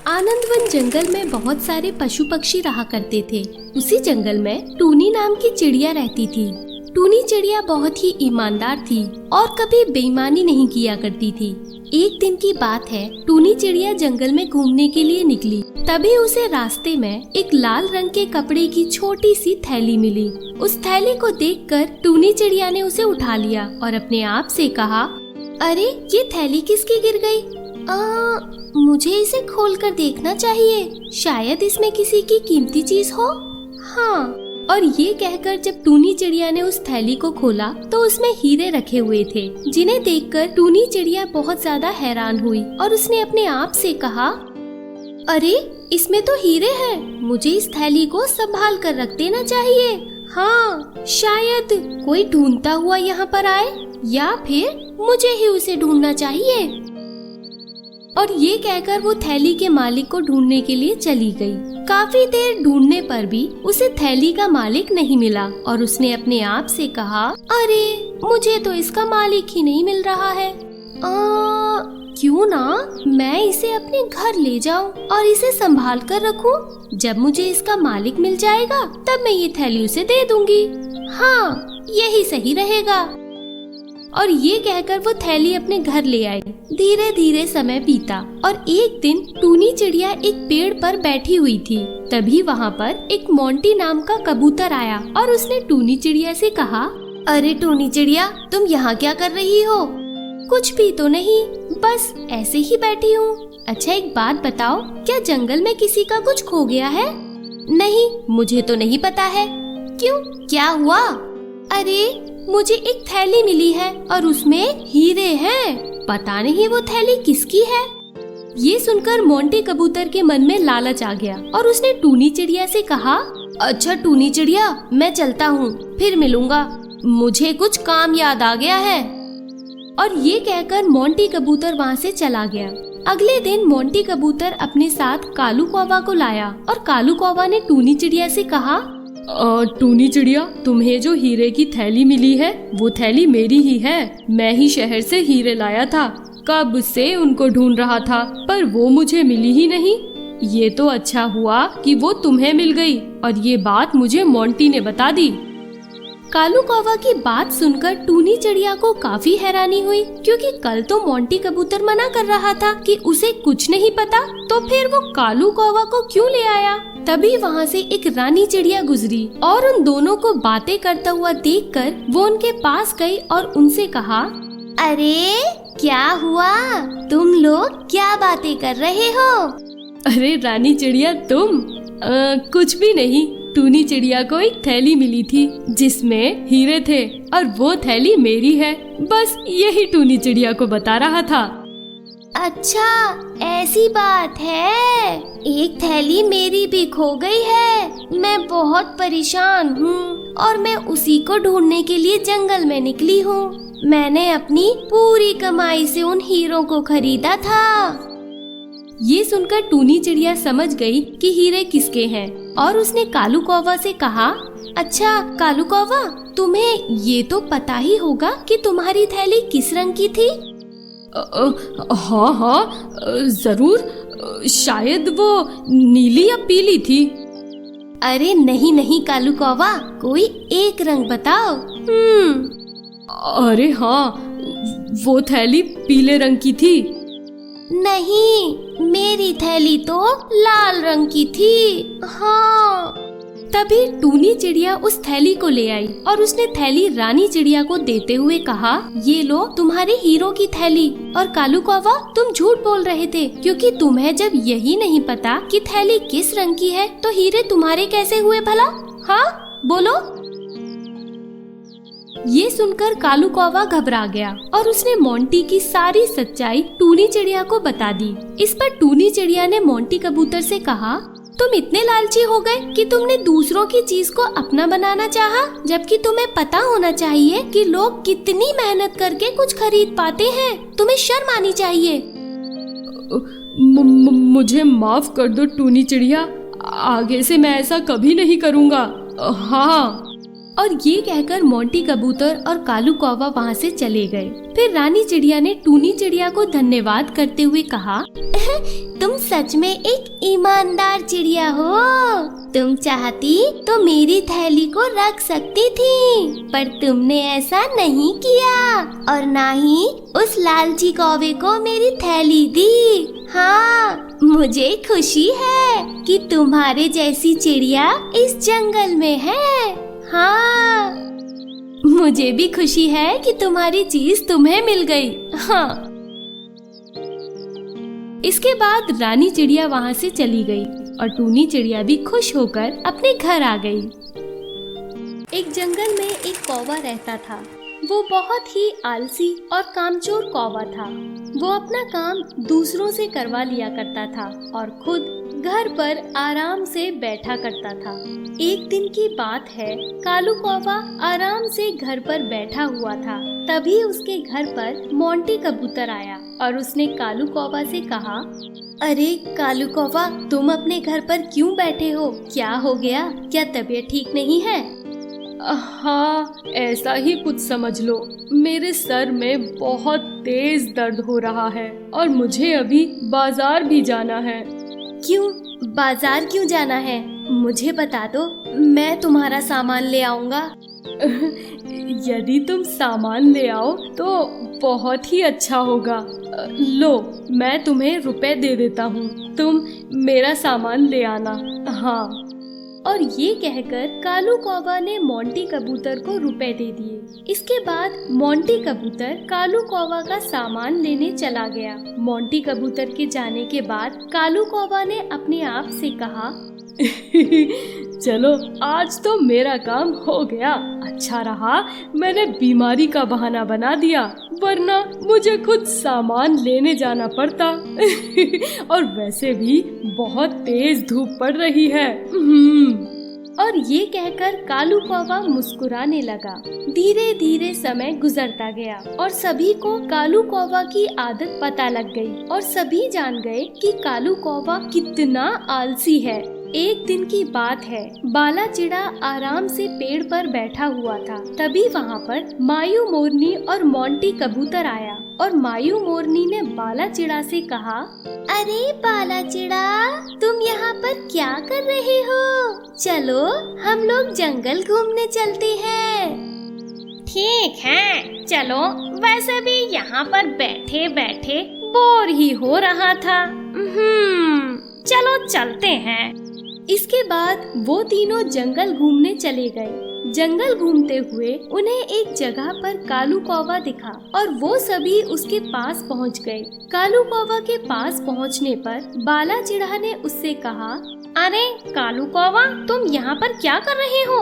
आनंदवन जंगल में बहुत सारे पशु पक्षी रहा करते थे। उसी जंगल में टूनी नाम की चिड़िया रहती थी। टूनी चिड़िया बहुत ही ईमानदार थी और कभी बेईमानी नहीं किया करती थी। एक दिन की बात है, टूनी चिड़िया जंगल में घूमने के लिए निकली। तभी उसे रास्ते में एक लाल रंग के कपड़े की छोटी सी थैली मिली। उस थैली को देखकर टूनी चिड़िया ने उसे उठा लिया और अपने आप से कहा, अरे ये थैली किसकी गिर गई? मुझे इसे खोलकर देखना चाहिए, शायद इसमें किसी की कीमती चीज हो। हाँ, और ये कहकर जब टूनी चिड़िया ने उस थैली को खोला तो उसमें हीरे रखे हुए थे, जिन्हें देखकर टूनी चिड़िया बहुत ज्यादा हैरान हुई और उसने अपने आप से कहा, अरे इसमें तो हीरे हैं, मुझे इस थैली को संभाल कर रख देना चाहिए। हाँ, शायद कोई ढूंढता हुआ यहाँ पर आए या फिर मुझे ही उसे ढूंढना चाहिए। और ये कहकर वो थैली के मालिक को ढूंढने के लिए चली गई। काफी देर ढूंढने पर भी उसे थैली का मालिक नहीं मिला और उसने अपने आप से कहा, अरे मुझे तो इसका मालिक ही नहीं मिल रहा है। क्यों ना मैं इसे अपने घर ले जाऊं और इसे संभाल कर रखूं। जब मुझे इसका मालिक मिल जाएगा तब मैं ये थैली उसे दे दूंगी। हाँ, यही सही रहेगा। और ये कहकर वो थैली अपने घर ले आई। धीरे धीरे समय बीता और एक दिन टूनी चिड़िया एक पेड़ पर बैठी हुई थी। तभी वहाँ पर एक मोंटी नाम का कबूतर आया और उसने टूनी चिड़िया से कहा, अरे टूनी चिड़िया, तुम यहाँ क्या कर रही हो? कुछ भी तो नहीं, बस ऐसे ही बैठी हूँ। अच्छा एक बात बताओ, क्या जंगल में किसी का कुछ खो गया है? नहीं, मुझे तो नहीं पता है। क्यों, क्या हुआ? अरे मुझे एक थैली मिली है और उसमें हीरे हैं। पता नहीं वो थैली किसकी है। ये सुनकर मोंटी कबूतर के मन में लालच आ गया और उसने टूनी चिड़िया से कहा, अच्छा टूनी चिड़िया, मैं चलता हूँ, फिर मिलूंगा, मुझे कुछ काम याद आ गया है। और ये कहकर मोंटी कबूतर वहाँ से चला गया। अगले दिन मोंटी कबूतर अपने साथ कालू कौवा को लाया और कालू कौवा ने टूनी चिड़िया से कहा, टूनी चिड़िया, तुम्हें जो हीरे की थैली मिली है वो थैली मेरी ही है। मैं ही शहर से हीरे लाया था, कब से उनको ढूंढ रहा था पर वो मुझे मिली ही नहीं। ये तो अच्छा हुआ कि वो तुम्हें मिल गई और ये बात मुझे मोंटी ने बता दी। कालू कौवा की बात सुनकर टूनी चिड़िया को काफी हैरानी हुई, क्योंकि कल तो मोंटी कबूतर मना कर रहा था कि उसे कुछ नहीं पता, तो फिर वो कालू कौवा को क्यों ले आया। तभी वहाँ से एक रानी चिड़िया गुजरी और उन दोनों को बातें करता हुआ देखकर वो उनके पास गई और उनसे कहा, अरे क्या हुआ, तुम लोग क्या बातें कर रहे हो? अरे रानी चिड़िया, तुम? कुछ भी नहीं, टूनी चिड़िया को एक थैली मिली थी जिसमें हीरे थे और वो थैली मेरी है, बस यही टूनी चिड़िया को बता रहा था। अच्छा ऐसी बात है, एक थैली मेरी भी खो गई है। मैं बहुत परेशान हूँ और मैं उसी को ढूंढने के लिए जंगल में निकली हूँ। मैंने अपनी पूरी कमाई से उन हीरों को खरीदा था। ये सुनकर टूनी चिड़िया समझ गई कि हीरे किसके हैं और उसने कालू कौवा से कहा, अच्छा कालू कौवा, तुम्हें ये तो पता ही होगा कि तुम्हारी थैली किस रंग की थी? हाँ, जरूर, शायद वो नीली या पीली थी। अरे नहीं नहीं कालू कौवा, कोई एक रंग बताओ। अरे हाँ, वो थैली पीले रंग की थी। नहीं, मेरी थैली तो लाल रंग की थी। हाँ। तभी टूनी चिड़िया उस थैली को ले आई और उसने थैली रानी चिड़िया को देते हुए कहा, ये लो तुम्हारे हीरो की थैली। और कालू कौवा, तुम झूठ बोल रहे थे, क्योंकि तुम्हें जब यही नहीं पता कि थैली किस रंग की है तो हीरे तुम्हारे कैसे हुए भला? हाँ बोलो। ये सुनकर कालू कौवा घबरा गया और उसने मोंटी की सारी सच्चाई टूनी चिड़िया को बता दी। इस पर टूनी चिड़िया ने मोंटी कबूतर से कहा, तुम इतने लालची हो गए कि तुमने दूसरों की चीज को अपना बनाना चाहा, जबकि तुम्हें पता होना चाहिए कि लोग कितनी मेहनत करके कुछ खरीद पाते हैं। तुम्हें शर्म आनी चाहिए। मुझे माफ कर दो टूनी चिड़िया, आगे से मैं ऐसा कभी नहीं करूँगा। हाँ। और ये कहकर मोंटी कबूतर और कालू कौवा वहाँ से चले गए। फिर रानी चिड़िया ने टूनी चिड़िया को धन्यवाद करते हुए कहा, तुम सच में एक ईमानदार चिड़िया हो। तुम चाहती तो मेरी थैली को रख सकती थी, पर तुमने ऐसा नहीं किया और ना ही उस लालची कौवे को मेरी थैली दी। हाँ, मुझे खुशी है कि तुम्हारे जैसी चिड़िया इस जंगल में है। हाँ, मुझे भी खुशी है कि तुम्हारी चीज तुम्हें मिल गई। हाँ। इसके बाद रानी चिड़िया वहाँ से चली गई और टूनी चिड़िया भी खुश होकर अपने घर आ गई। एक जंगल में एक कौवा रहता था। वो बहुत ही आलसी और कामचोर कौवा था। वो अपना काम दूसरों से करवा लिया करता था और खुद घर पर आराम से बैठा करता था। एक दिन की बात है, कालू कौवा आराम से घर पर बैठा हुआ था। तभी उसके घर पर मोंटी कबूतर आया और उसने कालू कौवा से कहा, अरे कालू कौवा, तुम अपने घर पर क्यों बैठे हो? क्या हो गया? क्या तबीयत ठीक नहीं है? हाँ, ऐसा ही कुछ समझ लो। मेरे सर में बहुत तेज दर्द हो रहा है और मुझे अभी बाजार भी जाना है। क्यों? बाजार क्यों जाना है? मुझे बता दो, मैं तुम्हारा सामान ले आऊंगा। यदि तुम सामान ले आओ तो बहुत ही अच्छा होगा। लो, मैं तुम्हें रुपए दे देता हूँ, तुम मेरा सामान ले आना। हाँ। और ये कहकर कालू कौवा ने मोंटी कबूतर को रुपए दे दिए। इसके बाद मोंटी कबूतर कालू कौवा का सामान लेने चला गया। मोंटी कबूतर के जाने के बाद कालू कौवा ने अपने आप से कहा, चलो, आज तो मेरा काम हो गया। अच्छा रहा मैंने बीमारी का बहाना बना दिया, वरना मुझे खुद सामान लेने जाना पड़ता। और वैसे भी बहुत तेज धूप पड़ रही है। और ये कहकर कालू कौवा मुस्कुराने लगा। धीरे धीरे समय गुजरता गया और सभी को कालू कौवा की आदत पता लग गई और सभी जान गए कि कालू कौवा कितना आलसी है। एक दिन की बात है, बाला चिड़ा आराम से पेड़ पर बैठा हुआ था। तभी वहाँ पर मायू मोरनी और मोंटी कबूतर आया और मायू मोरनी ने बाला चिड़ा से कहा, अरे बाला चिड़ा, तुम यहाँ पर क्या कर रहे हो? चलो हम लोग जंगल घूमने चलते हैं। ठीक है, चलो। वैसे भी यहाँ पर बैठे बैठे बोर ही हो रहा था। चलो चलते हैं। इसके बाद वो तीनों जंगल घूमने चले गए। जंगल घूमते हुए उन्हें एक जगह पर कालू कौवा दिखा और वो सभी उसके पास पहुंच गए। कालू कौवा के पास पहुंचने पर बाला चिड़ा ने उससे कहा, अरे कालू कौवा, तुम यहाँ पर क्या कर रहे हो?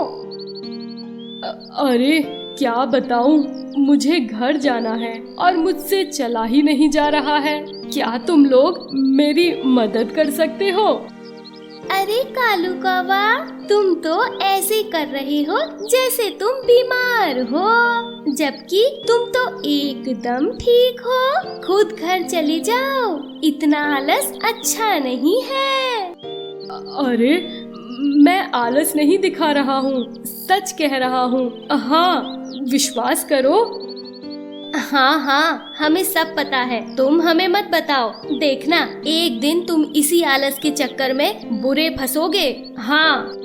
अरे क्या बताऊं, मुझे घर जाना है और मुझसे चला ही नहीं जा रहा है। क्या तुम लोग मेरी मदद कर सकते हो? अरे कालू कौवा, तुम तो ऐसे कर रहे हो जैसे तुम बीमार हो, जबकि तुम तो एकदम ठीक हो। खुद घर चले जाओ, इतना आलस अच्छा नहीं है। अरे मैं आलस नहीं दिखा रहा हूँ, सच कह रहा हूँ। हाँ, विश्वास करो। हाँ हाँ, हमें सब पता है, तुम हमें मत बताओ। देखना, एक दिन तुम इसी आलस के चक्कर में बुरे फंसोगे। हाँ।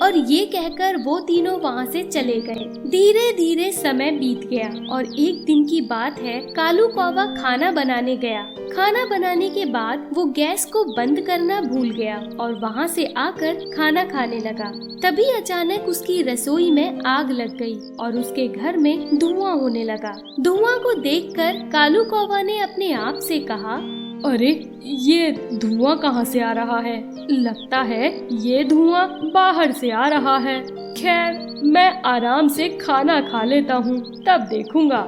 और ये कहकर वो तीनों वहाँ से चले गए। धीरे धीरे समय बीत गया और एक दिन की बात है, कालू कौवा खाना बनाने गया। खाना बनाने के बाद वो गैस को बंद करना भूल गया और वहाँ से आकर खाना खाने लगा। तभी अचानक उसकी रसोई में आग लग गई और उसके घर में धुआं होने लगा। धुआं को देखकर कालू कौवा ने अपने आप से कहा, अरे ये धुआं कहाँ से आ रहा है? लगता है ये धुआं बाहर से आ रहा है। खैर, मैं आराम से खाना खा लेता हूँ, तब देखूंगा।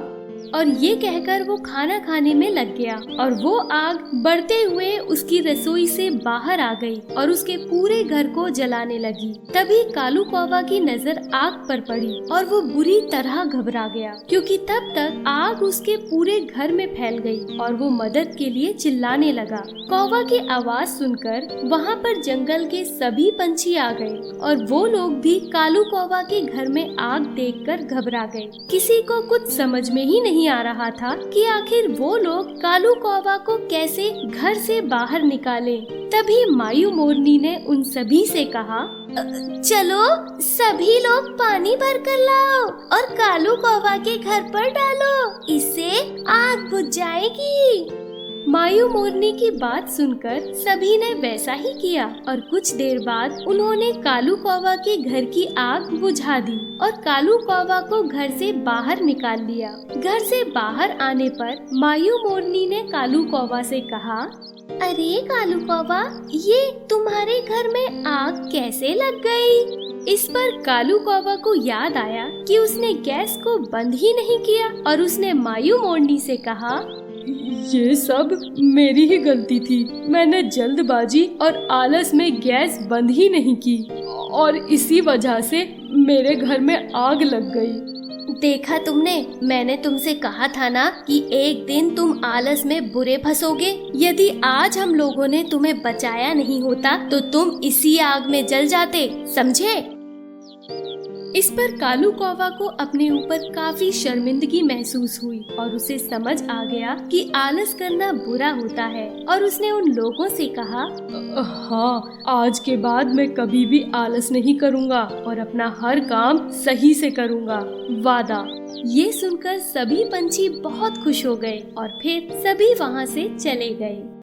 और ये कहकर वो खाना खाने में लग गया और वो आग बढ़ते हुए उसकी रसोई से बाहर आ गई और उसके पूरे घर को जलाने लगी। तभी कालू कौवा की नजर आग पर पड़ी और वो बुरी तरह घबरा गया, क्योंकि तब तक आग उसके पूरे घर में फैल गई और वो मदद के लिए चिल्लाने लगा। कौवा की आवाज सुनकर वहाँ पर जंगल के सभी पंछी आ गए और वो लोग भी कालू कौवा के घर में आग देखकर घबरा गए। किसी को कुछ समझ में ही नहीं नहीं आ रहा था कि आखिर वो लोग कालू कौवा को कैसे घर से बाहर निकालें। तभी मायू मोरनी ने उन सभी से कहा, चलो सभी लोग पानी भर कर लाओ और कालू कौवा के घर पर डालो, इससे आग बुझ जाएगी। मायू मोरनी की बात सुनकर सभी ने वैसा ही किया और कुछ देर बाद उन्होंने कालू कौवा के घर की आग बुझा दी और कालू कौवा को घर से बाहर निकाल लिया। घर से बाहर आने पर मायू मोरनी ने कालू कौवा से कहा, अरे कालू कौवा, ये तुम्हारे घर में आग कैसे लग गई? इस पर कालू कौवा को याद आया कि उसने गैस को बंद ही नहीं किया और उसने मायू मोरनी से कहा, ये सब मेरी ही गलती थी। मैंने जल्दबाजी और आलस में गैस बंद ही नहीं की और इसी वजह से मेरे घर में आग लग गई। देखा तुमने, मैंने तुमसे कहा था ना कि एक दिन तुम आलस में बुरे फंसोगे। यदि आज हम लोगों ने तुम्हें बचाया नहीं होता तो तुम इसी आग में जल जाते, समझे? इस पर कालू कौवा को अपने ऊपर काफी शर्मिंदगी महसूस हुई और उसे समझ आ गया कि आलस करना बुरा होता है और उसने उन लोगों से कहा, हाँ, आज के बाद मैं कभी भी आलस नहीं करूँगा और अपना हर काम सही से करूँगा, वादा। ये सुनकर सभी पंछी बहुत खुश हो गए और फिर सभी वहाँ से चले गए।